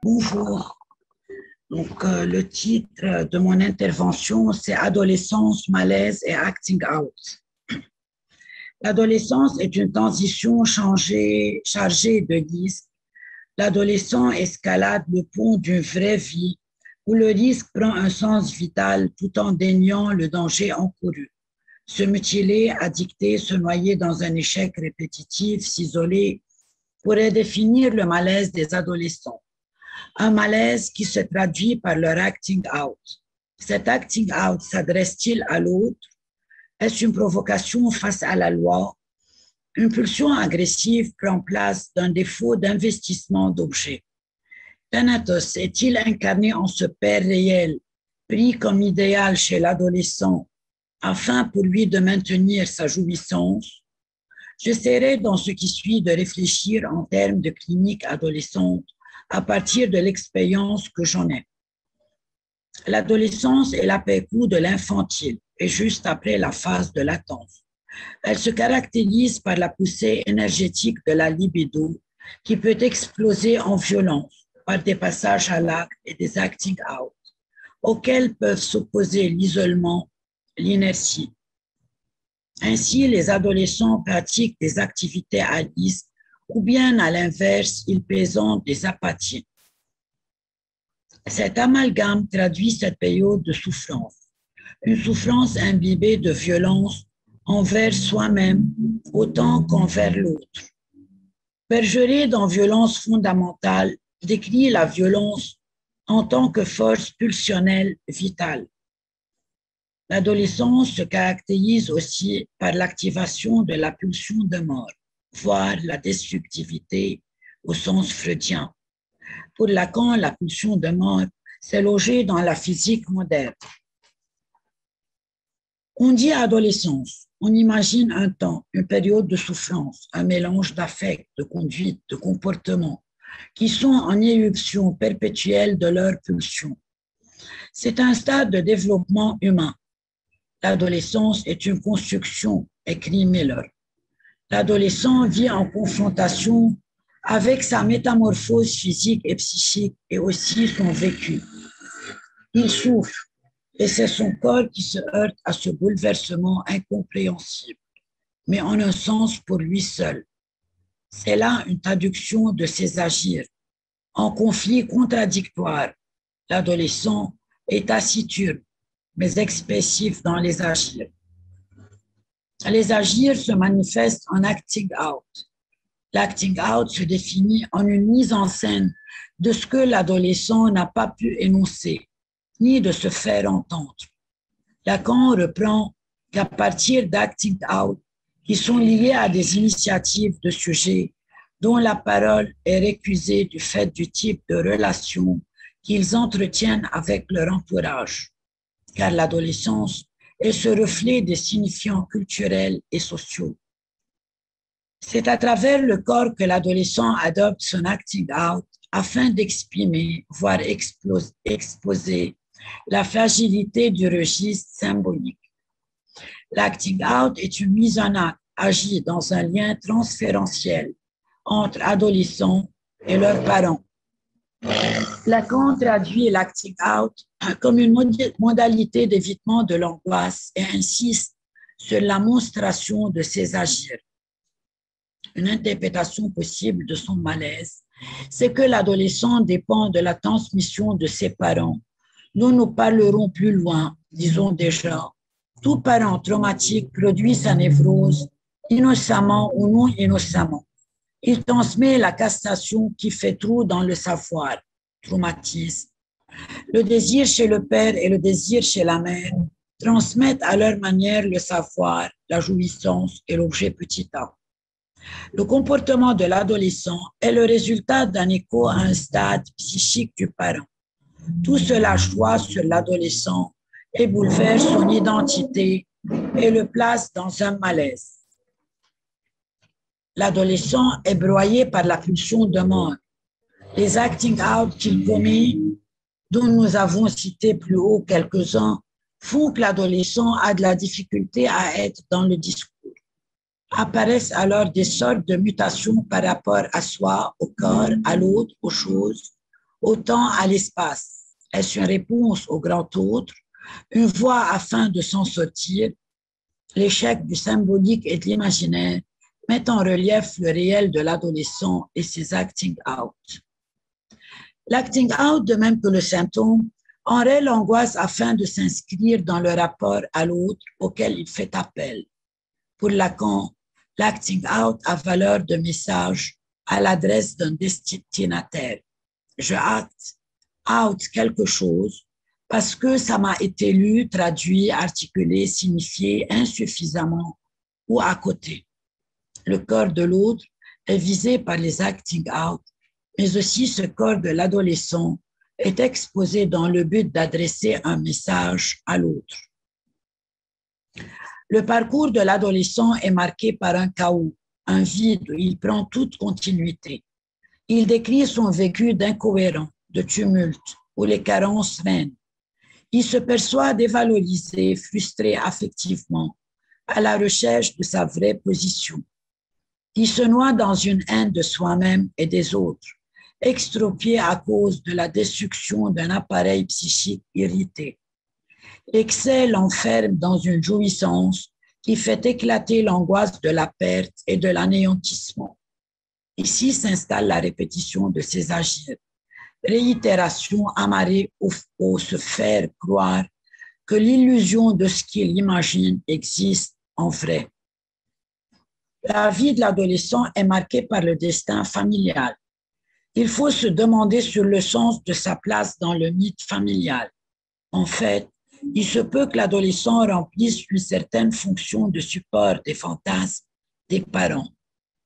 Bonjour. Le titre de mon intervention, c'est Adolescence, malaise et acting out. L'adolescence est une transition chargée de risques. L'adolescent escalade le pont d'une vraie vie où le risque prend un sens vital tout en déniant le danger encouru. Se mutiler, addicter, se noyer dans un échec répétitif, s'isoler, pourrait définir le malaise des adolescents. Un malaise qui se traduit par leur acting out. Cet acting out s'adresse-t-il à l'autre? Est-ce une provocation face à la loi? Une pulsion agressive prend place d'un défaut d'investissement d'objets. Thanatos est-il incarné en ce père réel, pris comme idéal chez l'adolescent, afin pour lui de maintenir sa jouissance? J'essaierai dans ce qui suit de réfléchir en termes de clinique adolescente à partir de l'expérience que j'en ai. L'adolescence est l'après-coup de l'infantile et juste après la phase de latence. Elle se caractérise par la poussée énergétique de la libido qui peut exploser en violence par des passages à l'acte et des acting out, auxquels peuvent s'opposer l'isolement, l'inertie. Ainsi, les adolescents pratiquent des activités à risque ou bien à l'inverse, ils présentent des apathies. Cet amalgame traduit cette période de souffrance, une souffrance imbibée de violence envers soi-même autant qu'envers l'autre. Bergeret, dans Violence fondamentale, décrit la violence en tant que force pulsionnelle vitale. L'adolescence se caractérise aussi par l'activation de la pulsion de mort, voire la destructivité au sens freudien. Pour Lacan, la pulsion de mort s'est logée dans la physique moderne. On dit adolescence, on imagine un temps, une période de souffrance, un mélange d'affects, de conduite, de comportements, qui sont en éruption perpétuelle de leur pulsion. C'est un stade de développement humain. L'adolescence est une construction, écrit Miller. L'adolescent vit en confrontation avec sa métamorphose physique et psychique et aussi son vécu. Il souffre et c'est son corps qui se heurte à ce bouleversement incompréhensible, mais en un sens pour lui seul. C'est là une traduction de ses agirs. En conflit contradictoire, l'adolescent est taciturne, mais expressif dans les agirs. Les agirs se manifestent en acting out. L'acting out se définit en une mise en scène de ce que l'adolescent n'a pas pu énoncer, ni de se faire entendre. Lacan reprend qu'à partir d'acting out qui sont liés à des initiatives de sujets dont la parole est récusée du fait du type de relation qu'ils entretiennent avec leur entourage, car l'adolescence est ce reflet des signifiants culturels et sociaux. C'est à travers le corps que l'adolescent adopte son acting out afin d'exprimer, voire exposer la fragilité du registre symbolique. L'acting out est une mise en acte agie dans un lien transférentiel entre adolescents et leurs parents. Lacan traduit l'acting out comme une modalité d'évitement de l'angoisse et insiste sur la monstration de ses agirs. Une interprétation possible de son malaise, c'est que l'adolescent dépend de la transmission de ses parents, dont nous parlerons plus loin, disons déjà. Tout parent traumatique produit sa névrose, innocemment ou non innocemment. Il transmet la castration qui fait trou dans le savoir, traumatisme. Le désir chez le père et le désir chez la mère transmettent à leur manière le savoir, la jouissance et l'objet petit a. Le comportement de l'adolescent est le résultat d'un écho à un stade psychique du parent. Tout cela joue sur l'adolescent et bouleverse son identité et le place dans un malaise. L'adolescent est broyé par la pulsion de mort. Les acting out qu'il commet, dont nous avons cité plus haut quelques-uns, font que l'adolescent a de la difficulté à être dans le discours. Apparaissent alors des sortes de mutations par rapport à soi, au corps, à l'autre, aux choses, au temps, à l'espace. Est-ce une réponse au grand autre, une voie afin de s'en sortir? L'échec du symbolique et de l'imaginaire met en relief le réel de l'adolescent et ses acting out. L'acting out, de même que le symptôme, enraie l'angoisse afin de s'inscrire dans le rapport à l'autre auquel il fait appel. Pour Lacan, l'acting out a valeur de message à l'adresse d'un destinataire. Je acte out quelque chose parce que ça m'a été lu, traduit, articulé, signifié insuffisamment ou à côté. Le corps de l'autre est visé par les acting out, mais aussi ce corps de l'adolescent est exposé dans le but d'adresser un message à l'autre. Le parcours de l'adolescent est marqué par un chaos, un vide où il prend toute continuité. Il décrit son vécu d'incohérent, de tumulte, où les carences règnent. Il se perçoit dévalorisé, frustré affectivement, à la recherche de sa vraie position. Il se noie dans une haine de soi-même et des autres, extropié à cause de la destruction d'un appareil psychique irrité. L'excès l'enferme dans une jouissance qui fait éclater l'angoisse de la perte et de l'anéantissement. Ici s'installe la répétition de ses agirs, réitération amarrée au se faire croire que l'illusion de ce qu'il imagine existe en vrai. La vie de l'adolescent est marquée par le destin familial. Il faut se demander sur le sens de sa place dans le mythe familial. En fait, il se peut que l'adolescent remplisse une certaine fonction de support des fantasmes des parents.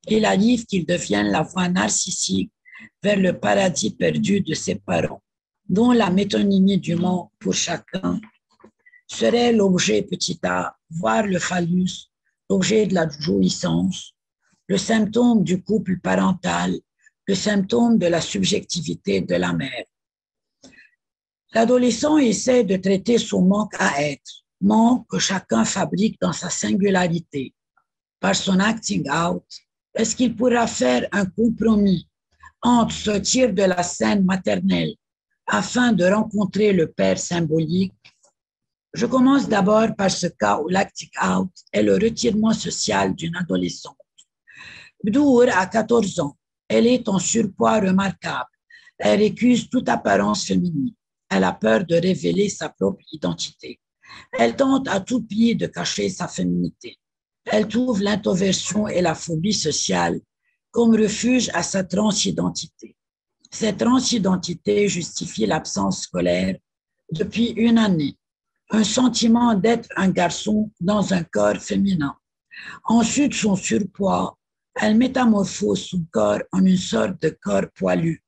Il arrive qu'il devienne la voie narcissique vers le paradis perdu de ses parents, dont la métonymie du monde pour chacun serait l'objet petit a, voire le phallus, l'objet de la jouissance, le symptôme du couple parental, le symptôme de la subjectivité de la mère. L'adolescent essaie de traiter son manque à être, manque que chacun fabrique dans sa singularité. Par son acting out, est-ce qu'il pourra faire un compromis entre sortir de la scène maternelle afin de rencontrer le père symbolique? Je commence d'abord par ce cas où l'acting out est le retirement social d'une adolescente. Bdour a 14 ans. Elle est en surpoids remarquable. Elle récuse toute apparence féminine. Elle a peur de révéler sa propre identité. Elle tente à tout prix de cacher sa féminité. Elle trouve l'introversion et la phobie sociale comme refuge à sa transidentité. Cette transidentité justifie l'absence scolaire depuis une année, un sentiment d'être un garçon dans un corps féminin. Ensuite, son surpoids, elle métamorphose son corps en une sorte de corps poilu.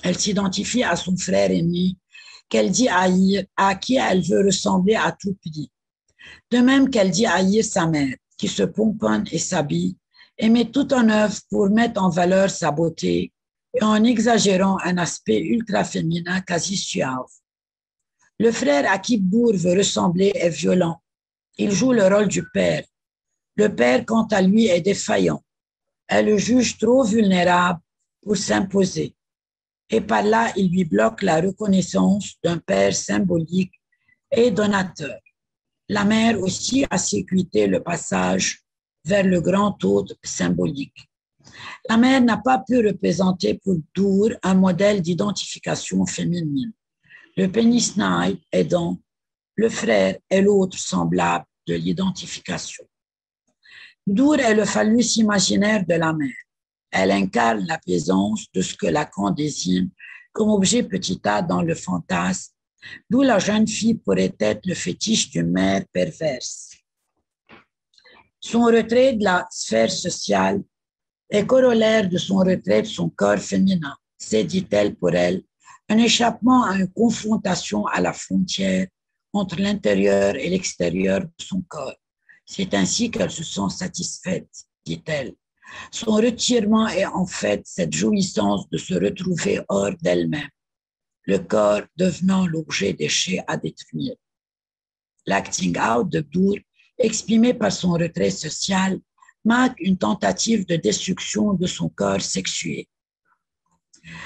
Elle s'identifie à son frère aîné, qu'elle dit haïr, à qui elle veut ressembler à tout prix. De même qu'elle dit haïr sa mère, qui se pomponne et s'habille, et met tout en œuvre pour mettre en valeur sa beauté, et en exagérant un aspect ultra féminin quasi suave. Le frère à qui Bdour veut ressembler est violent. Il joue le rôle du père. Le père, quant à lui, est défaillant. Elle le juge trop vulnérable pour s'imposer. Et par là, il lui bloque la reconnaissance d'un père symbolique et donateur. La mère aussi a sécurité le passage vers le grand autre symbolique. La mère n'a pas pu représenter pour Bdour un modèle d'identification féminine. Le pénis-naïf aidant, le frère est l'autre semblable de l'identification. Bdour est le phallus imaginaire de la mère. Elle incarne la présence de ce que Lacan désigne comme objet petit a dans le fantasme, d'où la jeune fille pourrait être le fétiche d'une mère perverse. Son retrait de la sphère sociale est corollaire de son retrait de son corps féminin. C'est, dit-elle pour elle, un échappement à une confrontation à la frontière entre l'intérieur et l'extérieur de son corps. C'est ainsi qu'elle se sent satisfaite, dit-elle. Son retirement est en fait cette jouissance de se retrouver hors d'elle-même, le corps devenant l'objet déchet à détruire. L'acting out de Bdour, exprimé par son retrait social, marque une tentative de destruction de son corps sexué.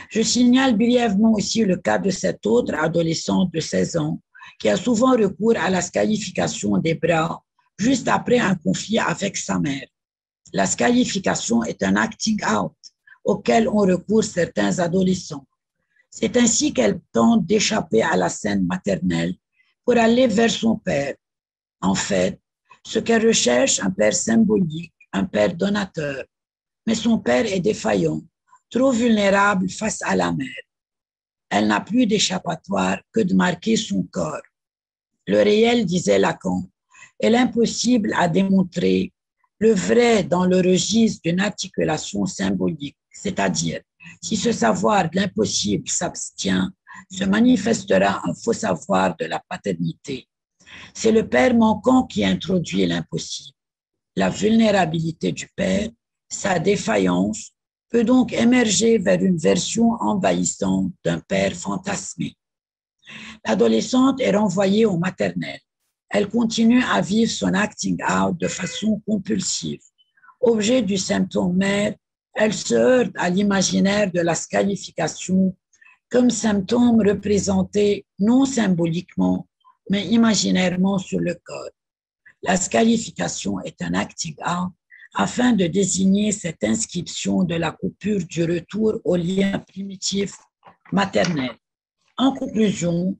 Je signale brièvement aussi le cas de cette autre adolescente de 16 ans qui a souvent recours à la scarification des bras juste après un conflit avec sa mère. La scarification est un acting out auquel ont recours certains adolescents. C'est ainsi qu'elle tente d'échapper à la scène maternelle pour aller vers son père. En fait, ce qu'elle recherche, un père symbolique, un père donateur. Mais son père est défaillant, trop vulnérable face à la mère. Elle n'a plus d'échappatoire que de marquer son corps. Le réel, disait Lacan, est l'impossible à démontrer, le vrai dans le registre d'une articulation symbolique, c'est-à-dire, si ce savoir de l'impossible s'abstient, se manifestera un faux savoir de la paternité. C'est le père manquant qui introduit l'impossible. La vulnérabilité du père, sa défaillance, peut donc émerger vers une version envahissante d'un père fantasmé. L'adolescente est renvoyée au maternel. Elle continue à vivre son acting out de façon compulsive. Objet du symptôme mère, elle se heurte à l'imaginaire de la scarification comme symptôme représenté non symboliquement, mais imaginairement sur le corps. La scarification est un acting out afin de désigner cette inscription de la coupure du retour au lien primitif maternel. En conclusion,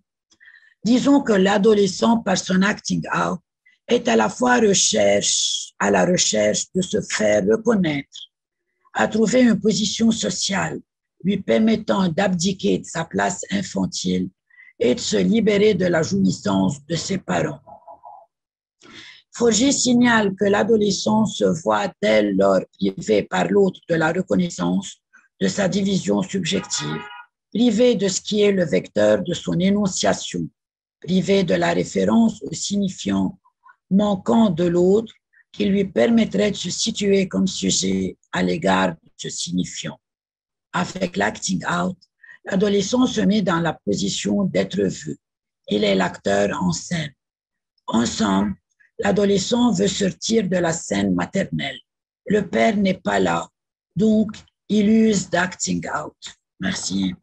disons que l'adolescent, par son acting out, est à la fois à la recherche de se faire reconnaître, à trouver une position sociale lui permettant d'abdiquer de sa place infantile et de se libérer de la jouissance de ses parents. Forger signale que l'adolescent se voit dès lors privé par l'autre de la reconnaissance de sa division subjective, privé de ce qui est le vecteur de son énonciation, privé de la référence au signifiant manquant de l'autre qui lui permettrait de se situer comme sujet à l'égard de ce signifiant. Avec l'acting out, l'adolescent se met dans la position d'être vu. Il est l'acteur en scène. Ensemble, l'adolescent veut sortir de la scène maternelle. Le père n'est pas là, donc il use d'acting out. Merci.